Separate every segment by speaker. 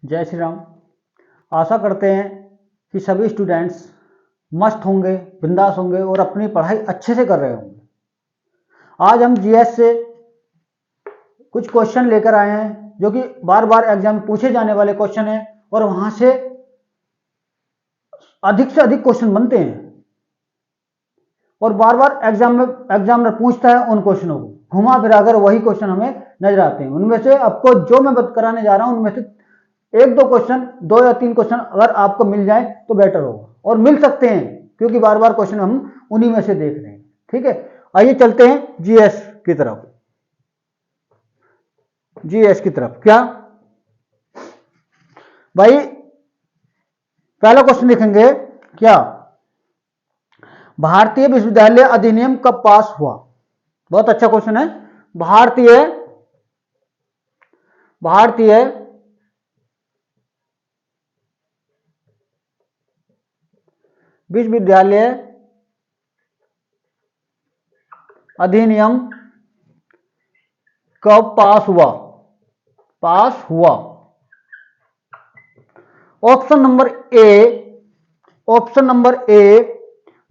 Speaker 1: जय श्री राम। आशा करते हैं कि सभी स्टूडेंट्स मस्त होंगे, बिंदास होंगे और अपनी पढ़ाई अच्छे से कर रहे होंगे। आज हम जीएस से कुछ क्वेश्चन लेकर आए हैं जो कि बार बार एग्जाम में पूछे जाने वाले क्वेश्चन हैं और वहां से अधिक क्वेश्चन बनते हैं और बार बार एग्जामिनर पूछता है उन क्वेश्चनों को घुमा फिरा कर वही क्वेश्चन हमें नजर आते हैं। उनमें से आपको जो मैं कराने जा रहा हूं उनमें से एक दो क्वेश्चन, 2 या 3 क्वेश्चन अगर आपको मिल जाए तो बेटर होगा और मिल सकते हैं क्योंकि बार बार क्वेश्चन हम उन्हीं में से देख रहे हैं। ठीक है, आइए चलते हैं जीएस की तरफ। जीएस की तरफ क्या भाई, पहला क्वेश्चन लिखेंगे क्या, भारतीय विश्वविद्यालय अधिनियम कब पास हुआ। बहुत अच्छा क्वेश्चन है। भारतीय विश्वविद्यालय अधिनियम कब पास हुआ। ऑप्शन नंबर ए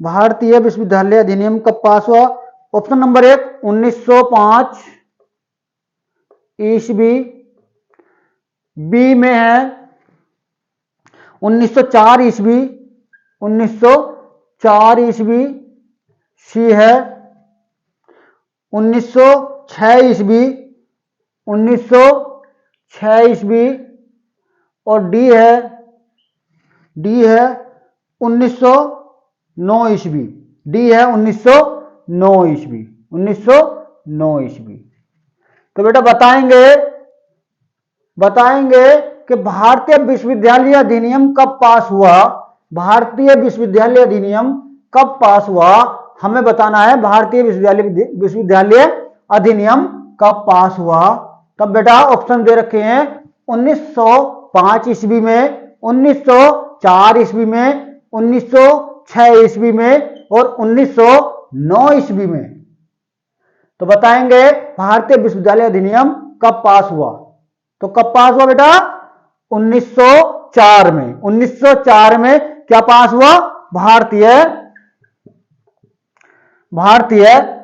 Speaker 1: भारतीय विश्वविद्यालय अधिनियम कब पास हुआ। ऑप्शन नंबर 1 1905 ईस्वी, बी में है 1904 ईस्वी, 1904 ईस्वी, सी है 1906 ईस्वी, 1906 ईस्वी और डी है 1909 ईस्वी। डी है 1909 ईस्वी, 1909 ईस्वी। तो बेटा बताएंगे कि भारतीय विश्वविद्यालय अधिनियम कब पास हुआ। भारतीय विश्वविद्यालय अधिनियम कब पास हुआ हमें बताना है। भारतीय विश्वविद्यालय अधिनियम कब पास हुआ। तब बेटा ऑप्शन दे रखे हैं 1905 ईस्वी में, 1904 ईस्वी में, 1906 ईस्वी में और 1909 ईस्वी में। तो बताएंगे भारतीय विश्वविद्यालय अधिनियम कब पास हुआ। तो कब पास हुआ बेटा, 1904 में। 1904 में क्या पास हुआ, भारतीय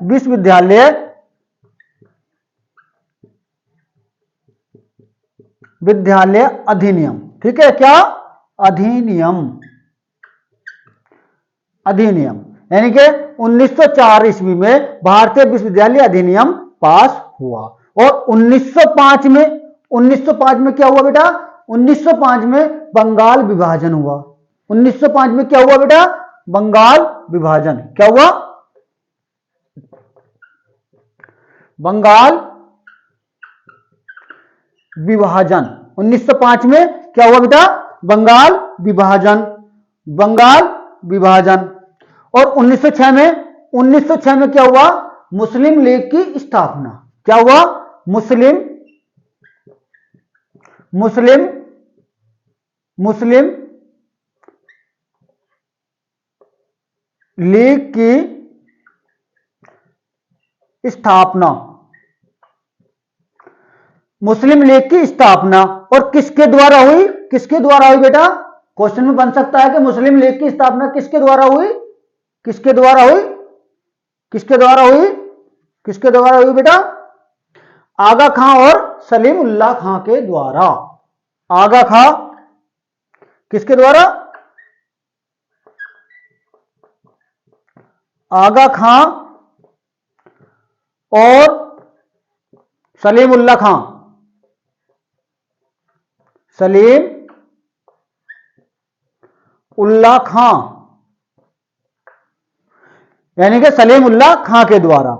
Speaker 1: विश्वविद्यालय अधिनियम। ठीक है, क्या अधिनियम यानी कि 1904 ईस्वी में भारतीय विश्वविद्यालय अधिनियम पास हुआ। और 1905 में क्या हुआ बेटा, 1905 में बंगाल विभाजन हुआ। 1905 में क्या हुआ बेटा, बंगाल विभाजन। क्या हुआ, बंगाल विभाजन। 1905 में क्या हुआ बेटा, बंगाल विभाजन। और 1906 में क्या हुआ, मुस्लिम लीग की स्थापना। क्या हुआ, मुस्लिम लीग की स्थापना। मुस्लिम लीग की स्थापना और किसके द्वारा हुई बेटा, क्वेश्चन में बन सकता है कि मुस्लिम लीग की स्थापना किसके द्वारा हुई बेटा, आगा खां और सलीम उल्लाह खां के द्वारा। आगा खां किसके द्वारा, आगा खां और सलीम उल्लाह खां यानी कि सलीम उल्लाह खां के द्वारा।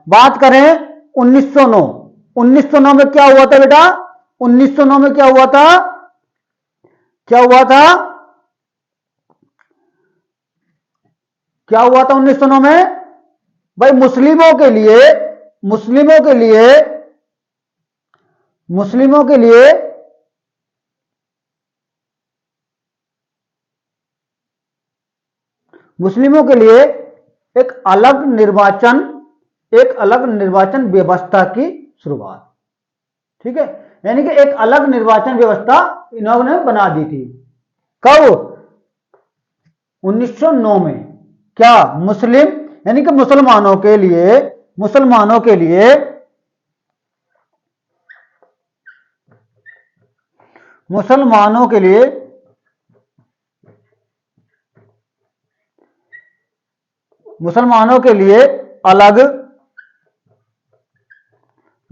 Speaker 1: बात करें 1909 में क्या हुआ था बेटा, 1909 में क्या हुआ था 1909 में भाई, मुस्लिमों के लिए एक अलग निर्वाचन व्यवस्था की शुरुआत। ठीक है, यानी कि एक अलग निर्वाचन व्यवस्था इन्होंने बना दी थी। कब? 1909 में। क्या? मुस्लिम यानी कि मुसलमानों के लिए मुसलमानों के लिए मुसलमानों के लिए मुसलमानों के लिए अलग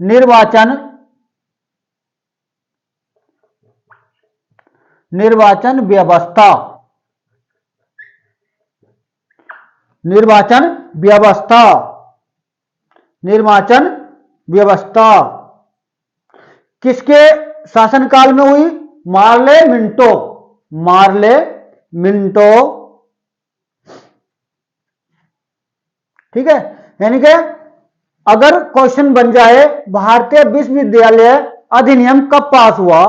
Speaker 1: निर्वाचन व्यवस्था निर्वाचन व्यवस्था किसके शासनकाल में हुई? Morley Minto. ठीक है, यानी कि अगर क्वेश्चन बन जाए भारतीय विश्वविद्यालय अधिनियम कब पास हुआ?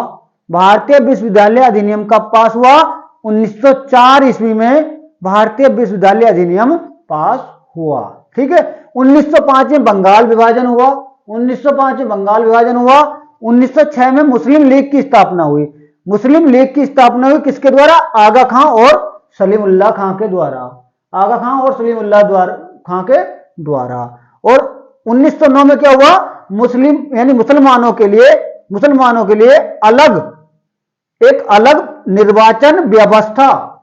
Speaker 1: भारतीय विश्वविद्यालय अधिनियम कब पास हुआ? 1904 ईस्वी में भारतीय विश्वविद्यालय अधिनियम पास हुआ। ठीक है, 1905 में बंगाल विभाजन हुआ। 1906 में मुस्लिम लीग की स्थापना हुई। मुस्लिम लीग की स्थापना हुई किसके द्वारा? आगा खां और सलीमुल्लाह खां के द्वारा। आगा खां और सलीमुल्लाह खां के द्वारा। और 1909 में क्या हुआ? मुस्लिम यानी मुसलमानों के लिए एक अलग निर्वाचन व्यवस्था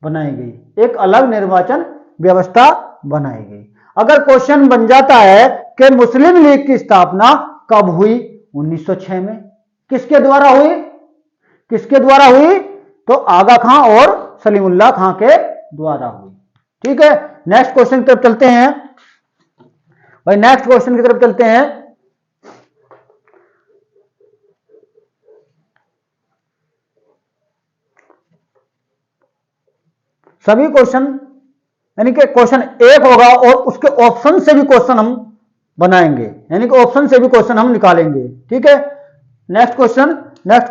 Speaker 1: बनाई गई। एक अलग निर्वाचन व्यवस्था बनाई गई। अगर क्वेश्चन बन जाता है कि मुस्लिम लीग की स्थापना कब हुई? 1906 में। किसके द्वारा हुई? तो आगा खां और सलीमुल्लाह खां के द्वारा हुई। ठीक है, नेक्स्ट क्वेश्चन की तरफ चलते हैं भाई। नेक्स्ट क्वेश्चन की तरफ चलते हैं। सभी क्वेश्चन यानी कि क्वेश्चन एक होगा और उसके ऑप्शन से भी क्वेश्चन हम बनाएंगे, यानी कि ऑप्शन से भी क्वेश्चन हम निकालेंगे। ठीक है, नेक्स्ट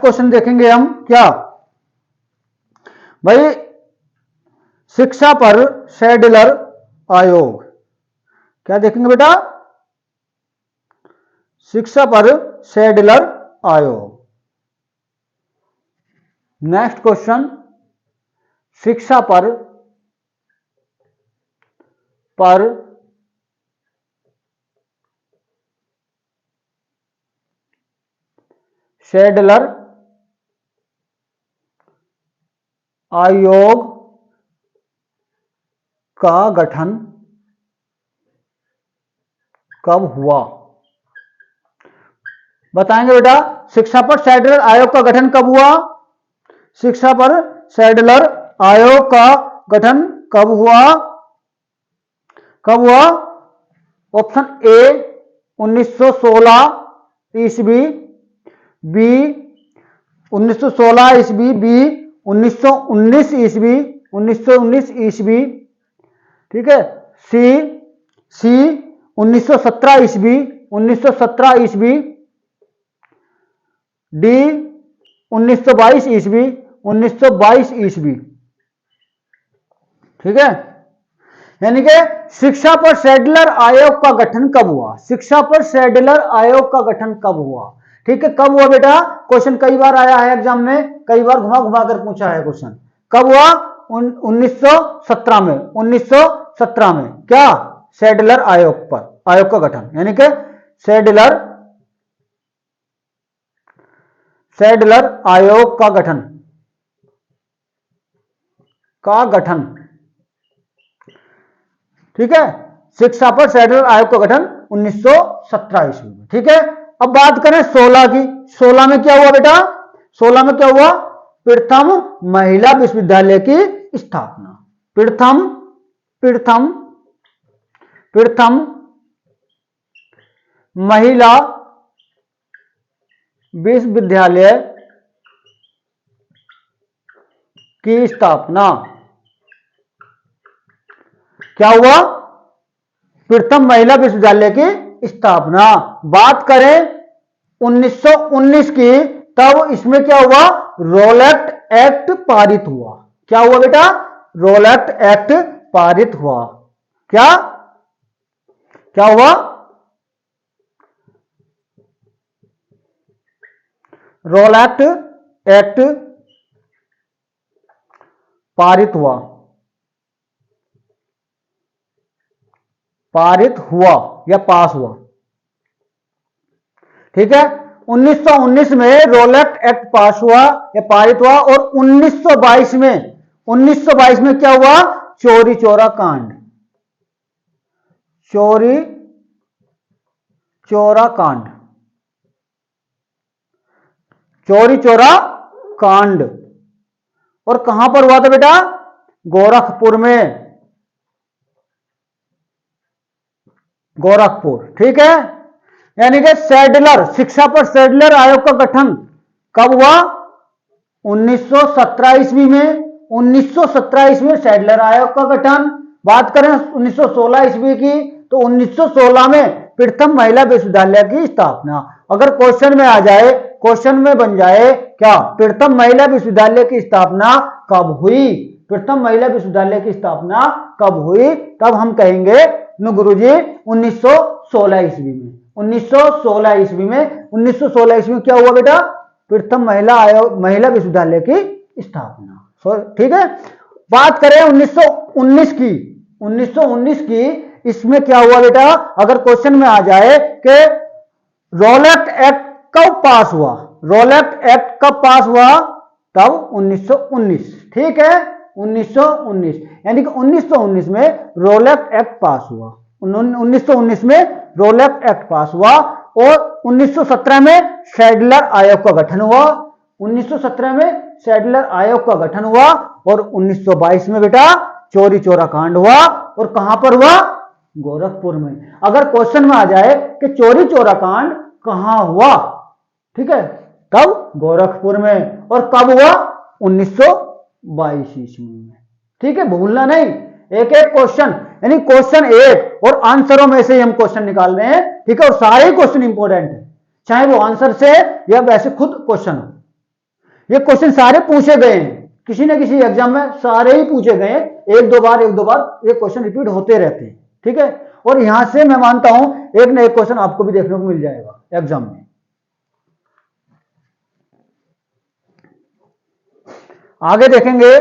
Speaker 1: क्वेश्चन देखेंगे हम। क्या भाई? शिक्षा पर सैडलर आयोग। क्या देखेंगे बेटा? शिक्षा पर सैडलर आयोग। नेक्स्ट क्वेश्चन, शिक्षा पर सैडलर आयोग का गठन कब हुआ? बताएंगे बेटा। शिक्षा पर सैडलर आयोग का गठन कब हुआ? शिक्षा पर सैडलर आयोग का गठन कब हुआ? ऑप्शन ए 1916 ईस्वी, बी 1916 ईस्वी, बी 1919 ईस्वी, 1919 ईस्वी। ठीक है, सी 1917 ईस्वी, 1917 ईस्वी, डी 1922 ईस्वी, 1922 ईस्वी। ठीक है, यानी कि शिक्षा पर सैडलर आयोग का गठन कब हुआ? शिक्षा पर सैडलर आयोग का गठन कब हुआ? ठीक है, कब हुआ बेटा? क्वेश्चन कई बार आया है एग्जाम में, कई बार घुमा घुमा कर पूछा है क्वेश्चन। कब हुआ? 1917 में। 1917 में क्या? सैडलर आयोग का गठन, यानी कि सैडलर आयोग का गठन। ठीक है, शिक्षा पर सैडलर आयोग का गठन 1917 ईस्वी में। ठीक है, अब बात करें 16 की। 16 में क्या हुआ बेटा? 16 में क्या हुआ? प्रथम महिला विश्वविद्यालय की स्थापना। प्रथम महिला विश्वविद्यालय की स्थापना। क्या हुआ? प्रथम महिला विश्वविद्यालय की स्थापना। बात करें 1919 की, तब इसमें क्या हुआ? रोलेट एक्ट पारित हुआ। क्या हुआ बेटा? रोलेट एक्ट पारित हुआ। क्या हुआ? रोलेट एक्ट पारित हुआ, पारित हुआ या पास हुआ। ठीक है, 1919 में रोलेट एक्ट पास हुआ या पारित हुआ, और 1922 में क्या हुआ? चौरी चौरा कांड, चौरी चौरा कांड, चौरी चौरा कांड। और कहां पर हुआ था बेटा? गोरखपुर में, गोरखपुर। ठीक है, यानी कि सैडलर, शिक्षा पर सैडलर आयोग का गठन कब हुआ? 1917 ईस्वी में। 1917 ईस्वी में सैडलर आयोग का गठन। बात करें 1916 ईस्वी की, तो 1916 में प्रथम महिला विश्वविद्यालय की स्थापना। अगर क्वेश्चन में आ जाए, क्वेश्चन में बन जाए क्या, प्रथम महिला विश्वविद्यालय की स्थापना कब हुई, प्रथम महिला विश्वविद्यालय की स्थापना कब हुई, तब हम कहेंगे न गुरुजी 1916 ईस्वी में। 1916 ईस्वी में, 1916 ईस्वी में क्या हुआ बेटा? प्रथम महिला विश्वविद्यालय की स्थापना। ठीक है, बात करें 1919 की, 1919 की, इसमें क्या हुआ बेटा? अगर क्वेश्चन में आ जाए कि रोलेट एक्ट कब पास हुआ, रोलेट एक्ट कब पास हुआ, तब 1919। ठीक है, 1919, यानी कि 1919 में रोलेट एक्ट पास हुआ, 1919 में रोलेट एक्ट पास हुआ, और 1917 में सैडलर आयोग का गठन हुआ, 1917 में सैडलर आयोग का गठन हुआ, और 1922 में बेटा चौरी चौरा कांड हुआ। और कहां पर हुआ? गोरखपुर में। अगर क्वेश्चन में आ जाए कि चौरी चौरा कांड कहां हुआ, ठीक है, तब गोरखपुर में। और कब हुआ? 1922 ईस्वी में। ठीक है, भूलना नहीं, एक एक क्वेश्चन, यानी क्वेश्चन एक और आंसरों में से हम क्वेश्चन निकाल रहे हैं। ठीक है, और सारे क्वेश्चन इंपॉर्टेंट है, चाहे वो आंसर से या वैसे खुद क्वेश्चन हो। ये क्वेश्चन सारे पूछे गए हैं, किसी न किसी एग्जाम में सारे ही पूछे गए हैं, एक दो बार ये क्वेश्चन रिपीट होते रहते हैं। ठीक है, और यहां से मैं मानता हूं एक न एक क्वेश्चन आपको भी देखने को मिल जाएगा एग्जाम में। आगे देखेंगे,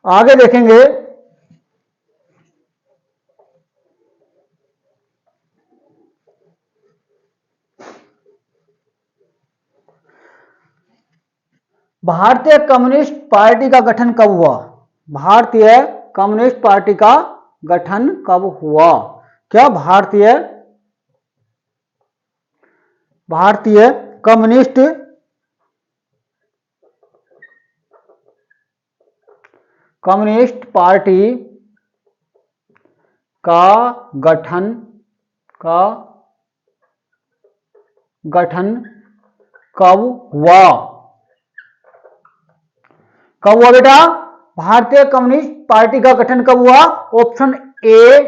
Speaker 1: आगे देखेंगे भारतीय कम्युनिस्ट पार्टी का गठन कब हुआ? भारतीय कम्युनिस्ट पार्टी का गठन कब हुआ? क्या भारतीय कम्युनिस्ट पार्टी का गठन कब हुआ? कब हुआ बेटा? भारतीय कम्युनिस्ट पार्टी का गठन कब हुआ? ऑप्शन ए,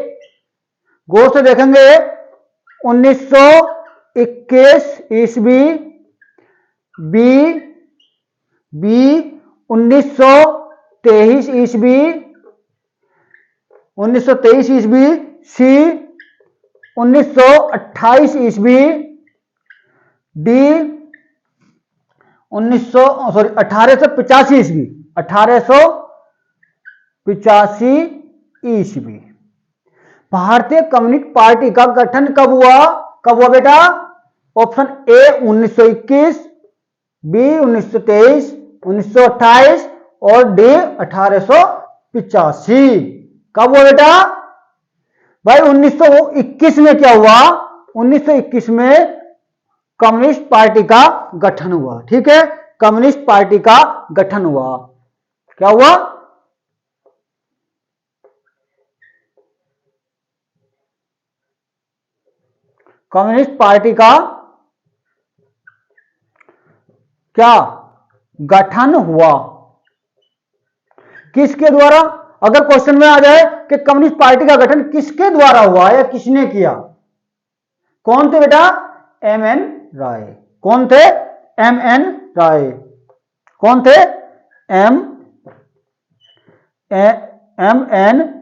Speaker 1: गौर से देखेंगे, 1921 ईस्वी, बी 1923 ईस्वी, 1923 ईस्वी, सी 1928 ईस्वी, डी 1885 ईस्वी, 1885 ईस्वी। भारतीय कम्युनिस्ट पार्टी का गठन कब हुआ? कब हुआ बेटा? ऑप्शन ए 1921, बी 1923, 1928 और डी 1885। कब हुआ बेटा? भाई 1921 में क्या हुआ? 1921 में कम्युनिस्ट पार्टी का गठन हुआ। ठीक है, कम्युनिस्ट पार्टी का गठन हुआ। क्या हुआ? कम्युनिस्ट पार्टी का क्या गठन हुआ? किसके द्वारा? अगर क्वेश्चन में आ जाए कि कम्युनिस्ट पार्टी का गठन किसके द्वारा हुआ या किसने किया, कौन थे बेटा? एम.एन. राय। कौन थे? एम.एन. राय। कौन थे? एम.एन.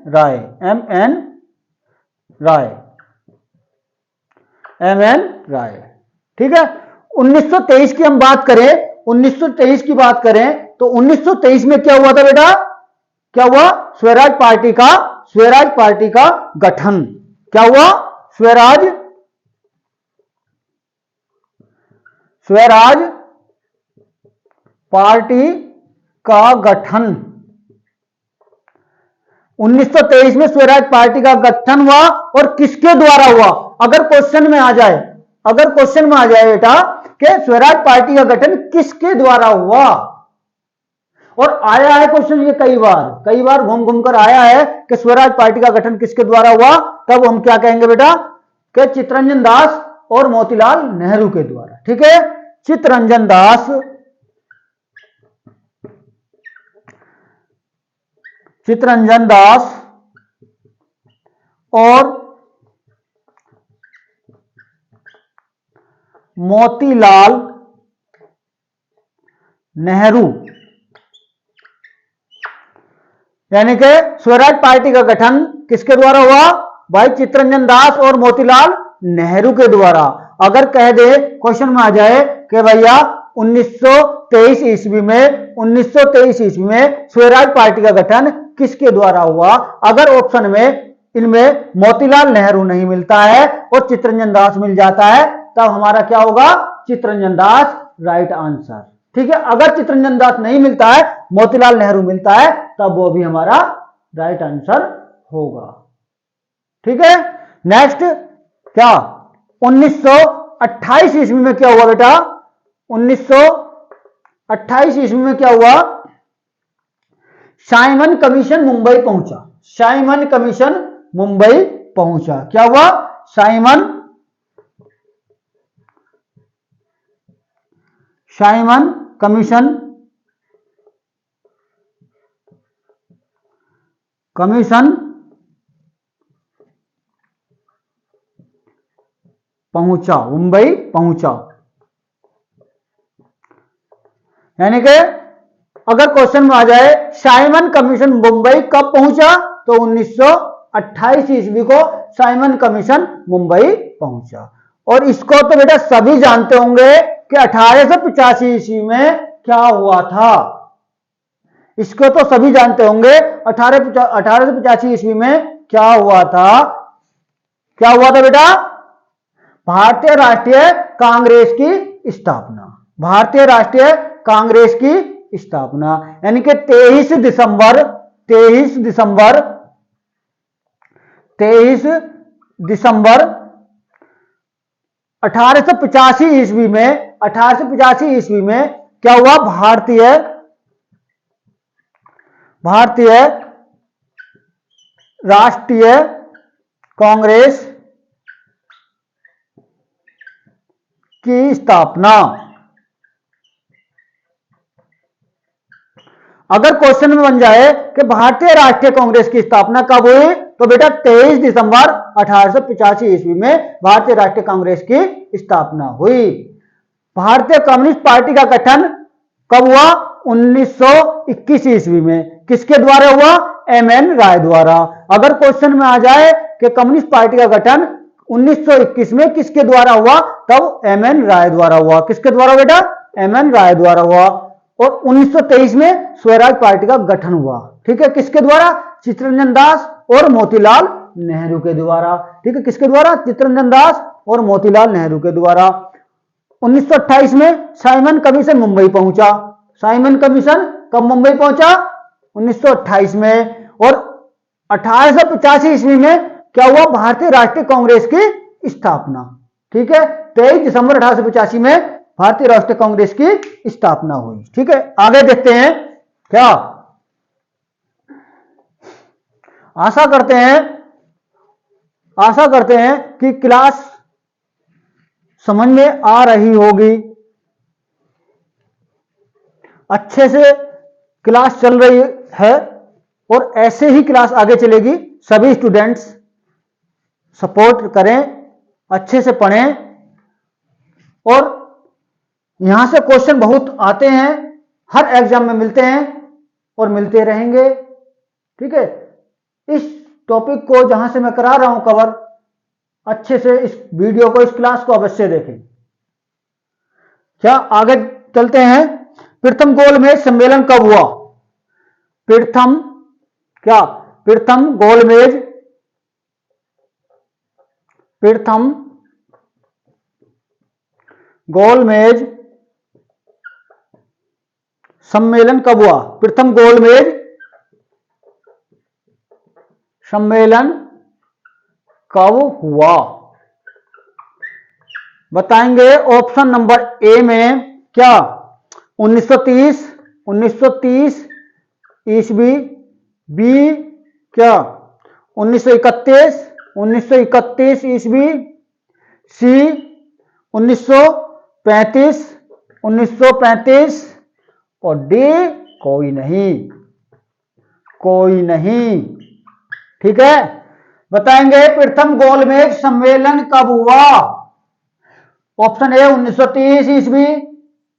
Speaker 1: राय। एम.एन. राय। एम.एन. राय। ठीक है। 1923 की हम बात करें, 1923 की बात करें तो 1923 में क्या हुआ था बेटा? क्या हुआ? स्वराज पार्टी का गठन। क्या हुआ? स्वराज पार्टी का गठन। 1923 में स्वराज पार्टी का गठन हुआ और किसके द्वारा हुआ? अगर क्वेश्चन में आ जाए बेटा कि स्वराज पार्टी का गठन किसके द्वारा हुआ, और आया है क्वेश्चन ये कई बार घूम घूम कर आया है कि स्वराज पार्टी का गठन किसके द्वारा हुआ, तब हम क्या कहेंगे बेटा कि चित्तरंजन दास और मोतीलाल नेहरू के द्वारा। ठीक है, चित्तरंजन दास और मोतीलाल नेहरू, यानी कि स्वराज पार्टी का गठन किसके द्वारा हुआ? भाई चित्तरंजन दास और मोतीलाल नेहरू के द्वारा। अगर कह दे क्वेश्चन में आ जाए कि भैया 1923 ईस्वी में स्वराज पार्टी का गठन किसके द्वारा हुआ, अगर ऑप्शन में इनमें मोतीलाल नेहरू नहीं मिलता है और चित्तरंजन दास मिल जाता है, तब हमारा क्या होगा? Chittaranjan Das right answer. ठीक है, अगर चित्तरंजन दास नहीं मिलता है, मोतीलाल नेहरू मिलता है, तब वो भी हमारा राइट आंसर होगा। ठीक है, नेक्स्ट क्या 1928 ईस्वी में क्या हुआ बेटा? 1928 ईस्वी में क्या हुआ? साइमन कमीशन मुंबई पहुंचा। क्या हुआ? साइमन कमीशन मुंबई पहुंचा। यानी कि अगर क्वेश्चन में आ जाए साइमन कमीशन मुंबई कब पहुंचा, तो 1928 ईस्वी को साइमन कमीशन मुंबई पहुंचा। और इसको तो बेटा सभी जानते होंगे कि 1885 ईस्वी में क्या हुआ था। इसको तो सभी जानते होंगे 1885 ईस्वी में क्या हुआ था। क्या हुआ था बेटा? भारतीय राष्ट्रीय कांग्रेस की स्थापना। भारतीय राष्ट्रीय कांग्रेस की स्थापना, यानी कि 23 दिसंबर 1885 ईस्वी में क्या हुआ? भारतीय राष्ट्रीय कांग्रेस की स्थापना। अगर क्वेश्चन में बन जाए कि भारतीय राष्ट्रीय कांग्रेस की स्थापना कब हुई, तो बेटा 23 दिसंबर 1885 ईस्वी में भारतीय राष्ट्रीय कांग्रेस की स्थापना हुई। भारतीय कम्युनिस्ट पार्टी का गठन कब हुआ? 1921 ईस्वी में। किसके द्वारा हुआ? एमएन राय द्वारा। अगर क्वेश्चन में आ जाए कि कम्युनिस्ट पार्टी का गठन 1921 में किसके द्वारा हुआ, तब एमएन राय द्वारा हुआ। किसके द्वारा बेटा? एमएन राय द्वारा हुआ। और 1923 में स्वराज पार्टी का गठन हुआ। ठीक है, किसके द्वारा? चित्तरंजन दास और मोतीलाल नेहरू के द्वारा। ठीक है, किसके द्वारा? चित्तरंजन दास और मोतीलाल नेहरू के द्वारा। 1928 में साइमन कमीशन मुंबई पहुंचा। साइमन कमीशन कब मुंबई पहुंचा? 1928 में। और 1885 ईस्वी में क्या हुआ? भारतीय राष्ट्रीय कांग्रेस की स्थापना। ठीक है, 23 दिसंबर 1885 में भारतीय राष्ट्रीय कांग्रेस की स्थापना हुई। ठीक है, आगे देखते हैं। क्या आशा करते हैं कि क्लास समझ में आ रही होगी, अच्छे से क्लास चल रही है और ऐसे ही क्लास आगे चलेगी। सभी स्टूडेंट्स सपोर्ट करें, अच्छे से पढ़ें, और यहां से क्वेश्चन बहुत आते हैं, हर एग्जाम में मिलते हैं और मिलते रहेंगे। ठीक है, इस टॉपिक को जहां से मैं करा रहा हूं कवर, अच्छे से इस वीडियो को, इस क्लास को अवश्य देखें। क्या आगे चलते हैं। प्रथम गोलमेज सम्मेलन कब हुआ? प्रथम क्या प्रथम गोलमेज प्रथम गोलमेज सम्मेलन कब हुआ? प्रथम गोलमेज सम्मेलन कब हुआ? बताएंगे ऑप्शन नंबर ए में क्या 1930 ईस्वी, बी क्या 1931 ईस्वी, सी 1935 और डी कोई नहीं। ठीक है, बताएंगे प्रथम गोलमेज सम्मेलन कब हुआ? ऑप्शन ए 1930 ईस्वी,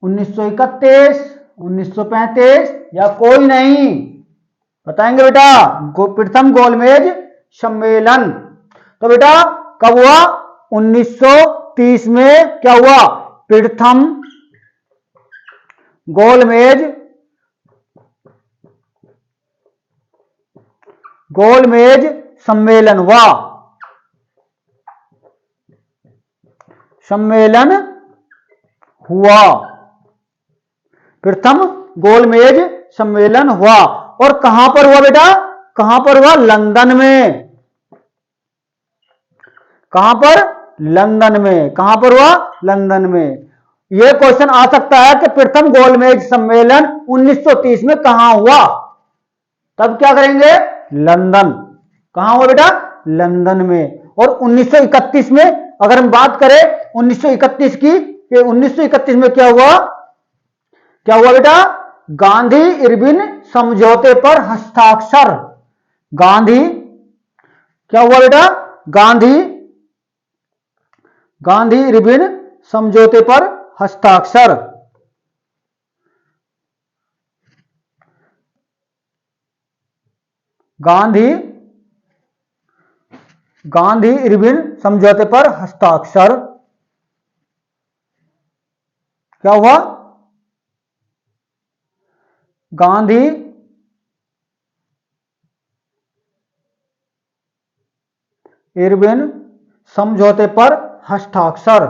Speaker 1: 1931, 1935 या कोई नहीं। बताएंगे बेटा प्रथम गोलमेज सम्मेलन। तो बेटा कब हुआ? 1930 में क्या हुआ? प्रथम गोलमेज सम्मेलन हुआ। प्रथम गोलमेज सम्मेलन हुआ। और कहां पर हुआ बेटा? कहां पर हुआ? लंदन में। कहां पर? लंदन में। कहां पर हुआ? लंदन में। यह क्वेश्चन आ सकता है कि प्रथम गोलमेज सम्मेलन 1930 में कहां हुआ? तब क्या करेंगे? लंदन। कहां हुआ बेटा? लंदन में। और 1931 में अगर हम बात करें 1931 की, 1931 में क्या हुआ? क्या हुआ बेटा? गांधी इरविन समझौते पर हस्ताक्षर। गांधी क्या हुआ बेटा? गांधी इरविन समझौते पर हस्ताक्षर। गांधी इरविन समझौते पर हस्ताक्षर क्या हुआ? गांधी इरविन समझौते पर हस्ताक्षर।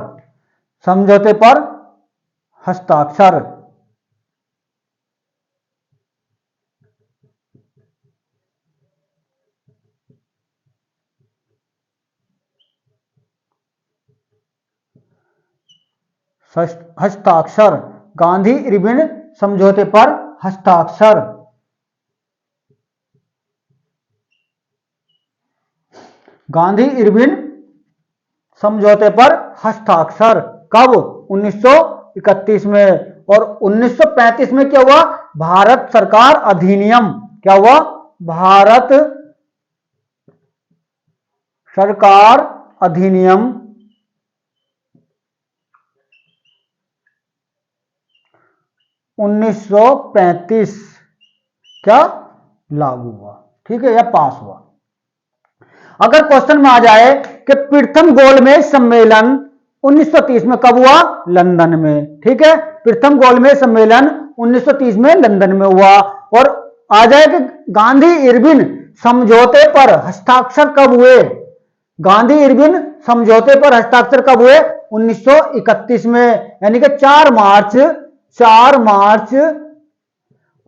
Speaker 1: गांधी इरविन समझौते पर हस्ताक्षर। गांधी इरविन समझौते पर हस्ताक्षर कब? 1931 में। और 1935 में क्या हुआ? भारत सरकार अधिनियम। क्या हुआ? भारत सरकार अधिनियम 1935 क्या लागू हुआ। ठीक है, या पास हुआ। अगर क्वेश्चन में आ जाए कि प्रथम गोलमेज सम्मेलन 1930 में कब हुआ? लंदन में। ठीक है, प्रथम गोलमेज सम्मेलन 1930 में लंदन में हुआ। और आ जाए कि गांधी इरविन समझौते पर हस्ताक्षर कब हुए? गांधी इरविन समझौते पर हस्ताक्षर कब हुए? 1931 में। यानी कि 4 मार्च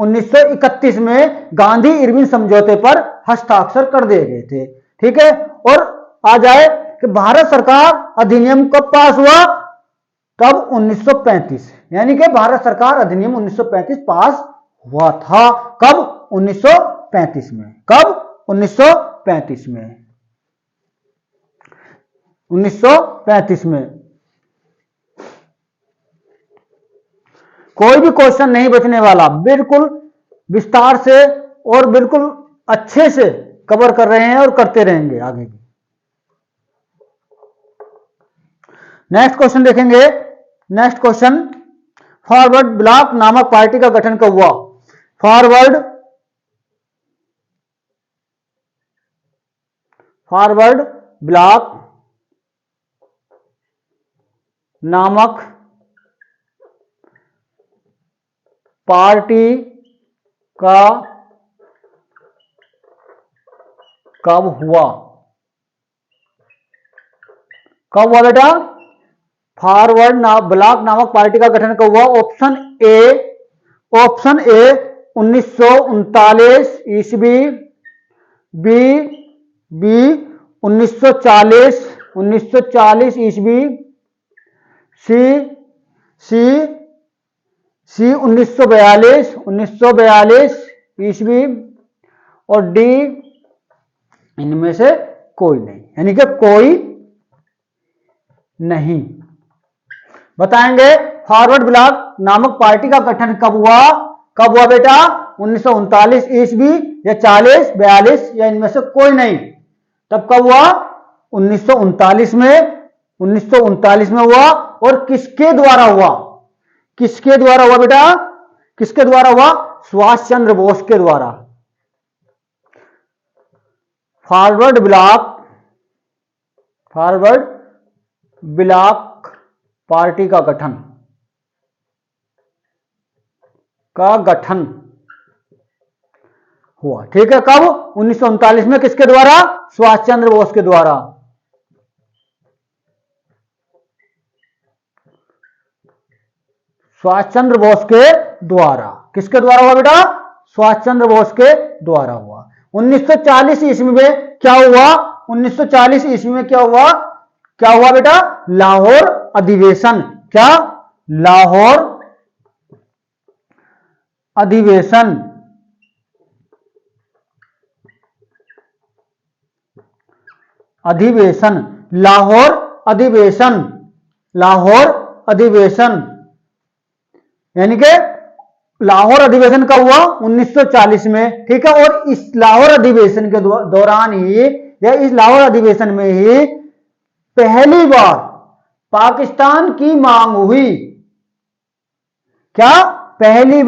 Speaker 1: 1931 में गांधी इरविन समझौते पर हस्ताक्षर कर दिए गए थे। ठीक है, और आ जाए कि भारत सरकार अधिनियम कब पास हुआ? तब 1935। यानी कि भारत सरकार अधिनियम 1935 पास हुआ था। कब? 1935 में। कब? 1935 में। 1935 में। कोई भी क्वेश्चन नहीं बचने वाला, बिल्कुल विस्तार से और बिल्कुल अच्छे से कवर कर रहे हैं और करते रहेंगे आगे भी। नेक्स्ट क्वेश्चन देखेंगे। नेक्स्ट क्वेश्चन, फॉरवर्ड ब्लॉक नामक पार्टी का गठन कब हुआ? फॉरवर्ड ब्लॉक नामक पार्टी का कब हुआ? कब हुआ बेटा? फॉरवर्ड ब्लॉक नामक पार्टी का गठन कब हुआ? ऑप्शन ए 1939 ईस्वी, बी 1940 ईस्वी, सी 1942 ईस्वी, और डी इनमें से कोई नहीं, यानी कि कोई नहीं। बताएंगे फॉरवर्ड ब्लॉक नामक पार्टी का गठन कब हुआ? कब हुआ बेटा? 1939 ईस्वी या 40, 42 या इनमें से कोई नहीं। तब कब हुआ? 1939 में हुआ। और किसके द्वारा हुआ? किसके द्वारा हुआ बेटा? किसके द्वारा हुआ? सुभाष चंद्र बोस के द्वारा। फॉरवर्ड ब्लॉक पार्टी का गठन हुआ। ठीक है, कब? 1939 में। किसके द्वारा? सुभाष चंद्र बोस के द्वारा। सुभाष चंद्र बोस के द्वारा। किसके द्वारा हुआ बेटा? सुभाष चंद्र बोस के द्वारा हुआ। 1940 ईस्वी में क्या हुआ? 1940 ईस्वी में क्या हुआ? क्या हुआ बेटा? लाहौर अधिवेशन। क्या? लाहौर अधिवेशन। लाहौर अधिवेशन। यानी कि लाहौर अधिवेशन कब हुआ? 1940 में। ठीक है, और इस लाहौर अधिवेशन के दौरान ही, या इस लाहौर अधिवेशन में ही पहली बार पाकिस्तान की मांग हुई। क्या? पहली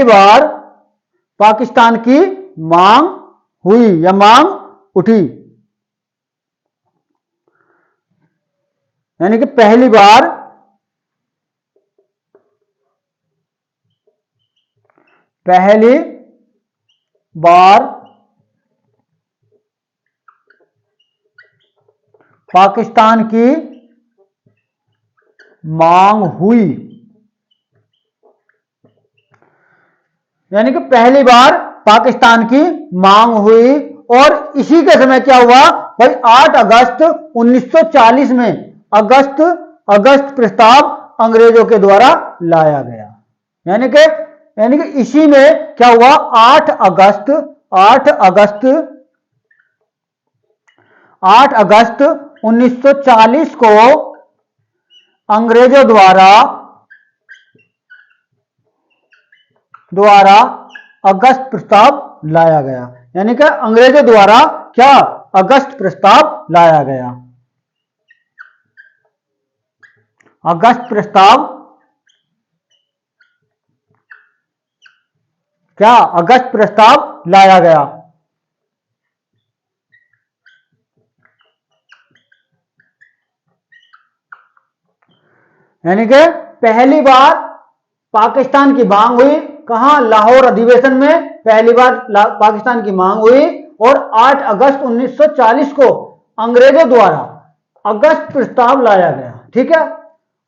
Speaker 1: बार पाकिस्तान की मांग हुई या मांग उठी। यानी कि पहली बार पाकिस्तान की मांग हुई। यानी कि पहली बार पाकिस्तान की मांग हुई। और इसी के समय क्या हुआ भाई? 8 अगस्त 1940 में अगस्त प्रस्ताव अंग्रेजों के द्वारा लाया गया। यानी कि इसी में क्या हुआ? 8 अगस्त 1940 को अंग्रेजों द्वारा अगस्त प्रस्ताव लाया गया। यानी कि अंग्रेजों द्वारा क्या? अगस्त प्रस्ताव लाया गया। अगस्त प्रस्ताव क्या? अगस्त प्रस्ताव लाया गया। यानी कि पहली बार पाकिस्तान की मांग हुई। कहां? लाहौर अधिवेशन में पहली बार पाकिस्तान की मांग हुई। और 8 अगस्त 1940 को अंग्रेजों द्वारा अगस्त प्रस्ताव लाया गया। ठीक है,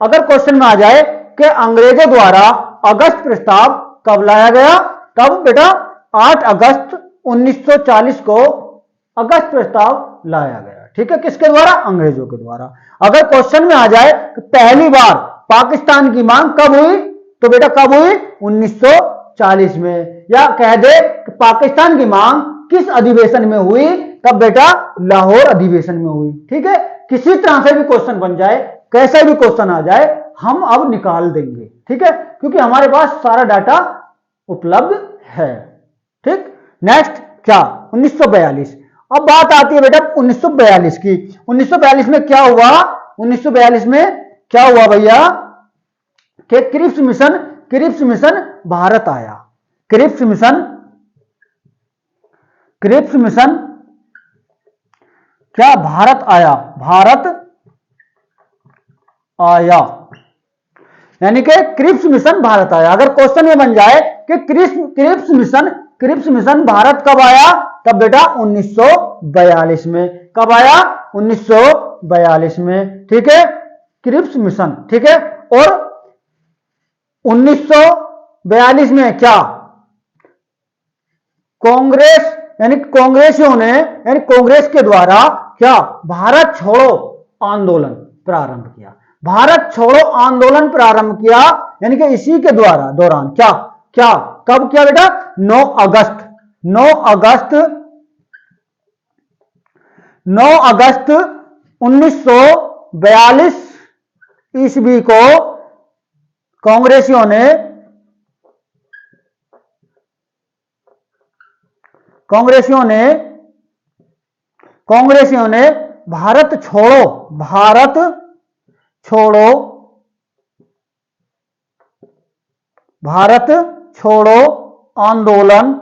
Speaker 1: अगर क्वेश्चन में आ जाए कि अंग्रेजों द्वारा अगस्त प्रस्ताव कब लाया गया? तब बेटा 8 अगस्त 1940 को अगस्त प्रस्ताव लाया गया। ठीक है, किसके द्वारा? अंग्रेजों के द्वारा। अगर क्वेश्चन में आ जाए कि पहली बार पाकिस्तान की मांग कब हुई, तो बेटा कब हुई? 1940 में। या कह दे कि पाकिस्तान की मांग किस अधिवेशन में हुई, तब बेटा लाहौर अधिवेशन में हुई। ठीक है, किसी तरह से भी क्वेश्चन बन जाए, कैसा भी क्वेश्चन आ जाए, हम अब निकाल देंगे। ठीक है, क्योंकि हमारे पास सारा डाटा उपलब्ध है। ठीक, नेक्स्ट क्या? 1942। अब बात आती है बेटा 1942 की। 1942 में क्या हुआ? 1942 में क्या हुआ भैया कि क्रिप्स मिशन भारत आया। क्रिप्स मिशन क्या? भारत आया। भारत आया, यानी कि क्रिप्स मिशन भारत आया। अगर क्वेश्चन ये बन जाए कि क्रिप्स मिशन भारत कब आया, तब बेटा 1942 में। कब आया? 1942 में। ठीक है, क्रिप्स मिशन। ठीक है, और 1942 में क्या कांग्रेस यानी कांग्रेसियों ने यानी कांग्रेस के द्वारा क्या भारत छोड़ो आंदोलन प्रारंभ किया। भारत छोड़ो आंदोलन प्रारंभ किया, यानी कि इसी के द्वारा दौरान क्या क्या कब किया बेटा? 9 अगस्त 9 अगस्त 9 अगस्त 1942 ईस्वी को कांग्रेसियों ने भारत छोड़ो आंदोलन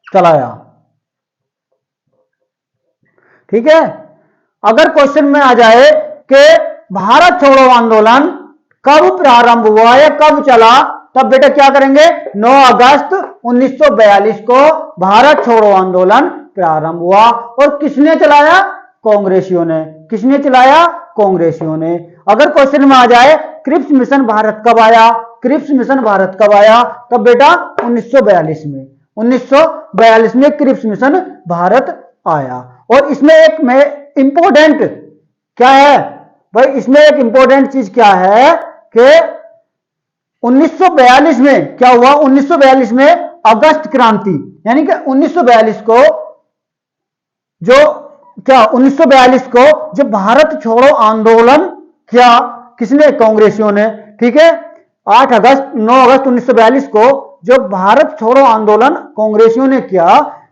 Speaker 1: चलाया। ठीक है, अगर क्वेश्चन में आ जाए कि भारत छोड़ो आंदोलन कब प्रारंभ हुआ या कब चला, तब बेटा क्या करेंगे? 9 अगस्त 1942 को भारत छोड़ो आंदोलन प्रारंभ हुआ। और किसने चलाया? कांग्रेसियों ने। किसने चलाया? कांग्रेसियों ने। अगर क्वेश्चन में आ जाए क्रिप्स मिशन भारत कब आया, क्रिप्स मिशन भारत कब आया, तब बेटा 1942 में। 1942 में क्रिप्स मिशन भारत आया। और इसमें एक इंपॉर्टेंट क्या है भाई? इसमें एक इंपॉर्टेंट चीज क्या है कि 1942 में क्या हुआ? 1942 में अगस्त क्रांति, यानी कि 1942 को जो क्या 1942 को जो भारत छोड़ो आंदोलन किया, किसने? कांग्रेसियों ने। ठीक है, 9 अगस्त 1942 को जो भारत छोड़ो आंदोलन कांग्रेसियों ने किया,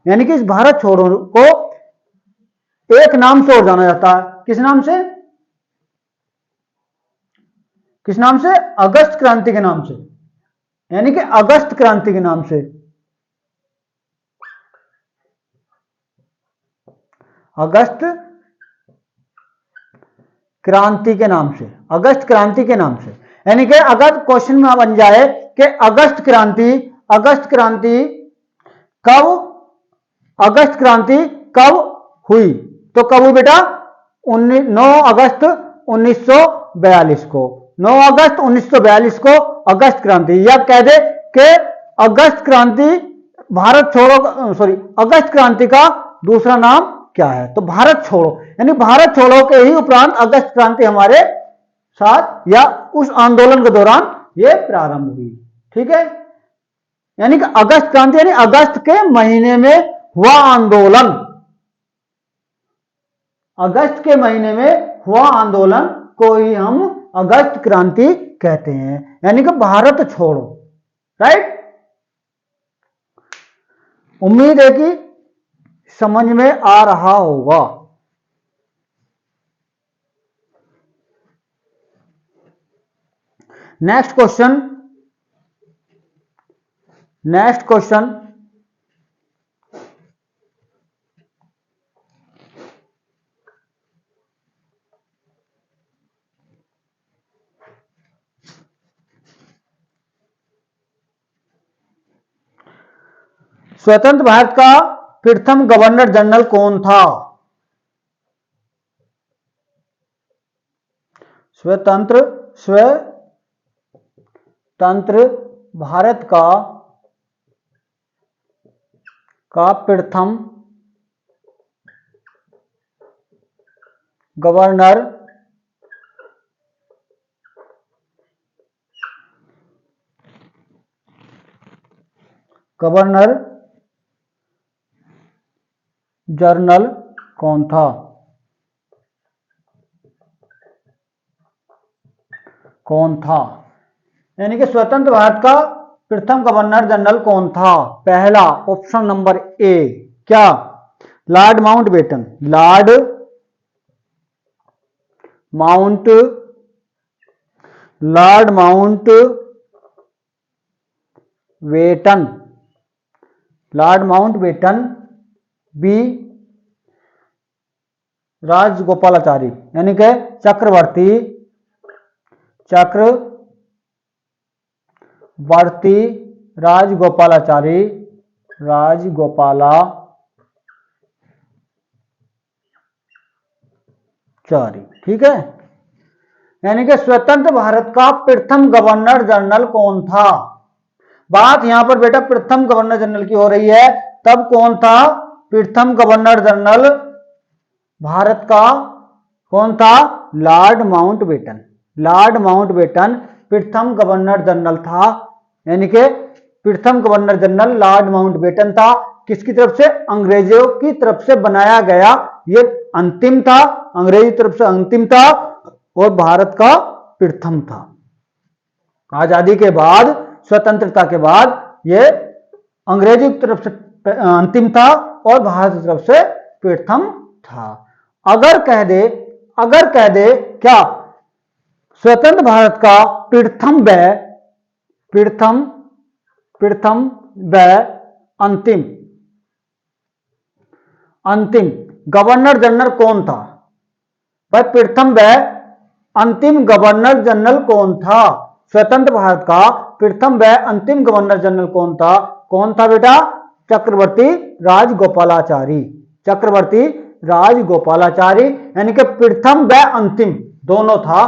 Speaker 1: यानी कि इस भारत छोड़ो को एक नाम से और जाना जाता है। किस नाम से? किस नाम से? अगस्त क्रांति के नाम से, यानी कि अगस्त क्रांति के नाम से। अगस्त क्रांति के नाम से। अगस्त क्रांति के नाम से, यानी कि अगर क्वेश्चन में बन जाए कि अगस्त क्रांति कब हुई, तो कब हुई बेटा? 9 अगस्त 1942 को। 9 अगस्त 1942 को अगस्त क्रांति, या कह दे कि अगस्त क्रांति अगस्त क्रांति का दूसरा नाम क्या है? तो भारत छोड़ो, यानी भारत छोड़ो के ही उपरांत अगस्त क्रांति हमारे साथ या उस आंदोलन के दौरान ये प्रारंभ हुई। ठीक है, यानी कि अगस्त क्रांति यानी अगस्त के महीने में हुआ आंदोलन। अगस्त के महीने में हुआ आंदोलन को ही हम अगस्त क्रांति कहते हैं, यानी कि भारत छोड़ो। राइट, उम्मीद है कि समझ में आ रहा होगा। नेक्स्ट क्वेश्चन स्वतंत्र भारत का प्रथम गवर्नर जनरल कौन था? स्वतंत्र भारत का प्रथम गवर्नर जनरल कौन था? यानी कि स्वतंत्र भारत का प्रथम गवर्नर जनरल कौन था? पहला ऑप्शन नंबर ए क्या? Lord Mountbatten. Lord Mountbatten. B Rajagopalachari, यानी कि चक्रवर्ती राजगोपालाचारी, ठीक है। यानी कि स्वतंत्र भारत का प्रथम गवर्नर जनरल कौन था? बात यहां पर बेटा प्रथम गवर्नर जनरल की हो रही है, तब कौन था प्रथम गवर्नर जनरल भारत का? कौन था? Lord Mountbatten. लॉर्ड माउंटबेटन प्रथम गवर्नर जनरल था, यानी कि प्रथम गवर्नर जनरल लॉर्ड माउंटबेटन था। किसकी तरफ से? अंग्रेजों की तरफ से बनाया गया, ये अंतिम था, अंग्रेजी तरफ से अंतिम था और भारत का प्रथम था। आजादी के बाद, स्वतंत्रता के बाद ये अंग्रेजी की तरफ से अंतिम था और भारत की तरफ से प्रथम था। अगर कह दे क्या स्वतंत्र भारत का प्रथम व अंतिम गवर्नर जनरल कौन था? भाई प्रथम व अंतिम गवर्नर जनरल कौन था? स्वतंत्र भारत का प्रथम व अंतिम गवर्नर जनरल कौन था? कौन था बेटा? चक्रवर्ती राजगोपालाचारी। चक्रवर्ती राजगोपालाचारी, यानी कि प्रथम व अंतिम दोनों था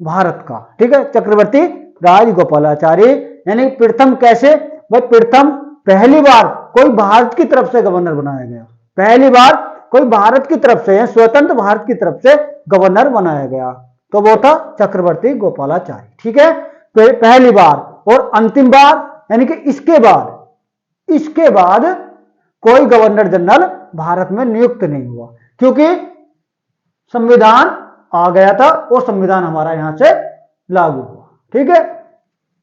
Speaker 1: भारत का, ठीक है। चक्रवर्ती राजगोपालाचारी, यानी प्रथम कैसे? भाई प्रथम पहली बार कोई भारत की तरफ से गवर्नर बनाया गया, पहली बार कोई भारत की तरफ से, स्वतंत्र भारत की तरफ से गवर्नर बनाया गया, तो वो था चक्रवर्ती गोपालाचारी, ठीक है। पहली बार। और अंतिम बार यानी कि इसके बाद कोई गवर्नर जनरल भारत में नियुक्त नहीं हुआ, क्योंकि संविधान आ गया था और संविधान हमारा यहां से लागू हुआ, ठीक है।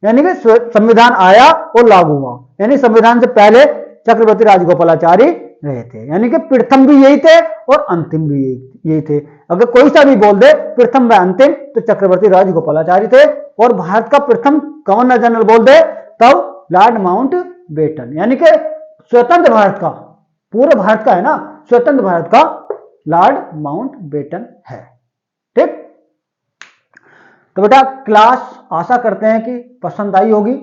Speaker 1: यानी कि संविधान आया और लागू हुआ, यानी संविधान से पहले चक्रवर्ती राजगोपालाचारी रहे थे, यानी कि प्रथम भी यही थे और अंतिम भी यही थे। अगर कोई सा भी बोल दे प्रथम व अंतिम, तो चक्रवर्ती राजगोपालाचारी थे। और भारत का प्रथम गवर्नर जनरल बोल दे तब लॉर्ड माउंटबेटन, यानी कि स्वतंत्र भारत का, पूरे भारत का है ना, स्वतंत्र भारत का लॉर्ड माउंटबेटन है, ठीक। तो बेटा क्लास आशा करते हैं कि पसंद आई होगी।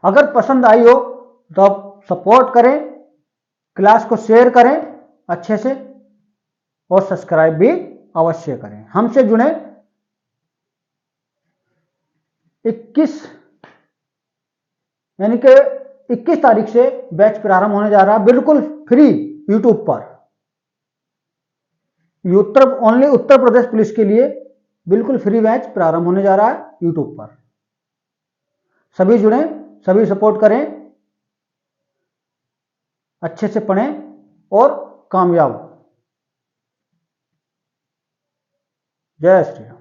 Speaker 1: अगर पसंद आई हो तो आप सपोर्ट करें, क्लास को शेयर करें अच्छे से और सब्सक्राइब भी अवश्य करें। हमसे जुड़े 21 यानी कि 21 तारीख से बैच प्रारंभ होने जा रहा है, बिल्कुल फ्री यूट्यूब पर, ओनली उत्तर प्रदेश पुलिस के लिए बिल्कुल फ्री बैच प्रारंभ होने जा रहा है यूट्यूब पर। सभी जुड़े, सभी सपोर्ट करें, अच्छे से पढ़ें और कामयाब। जय श्री राम।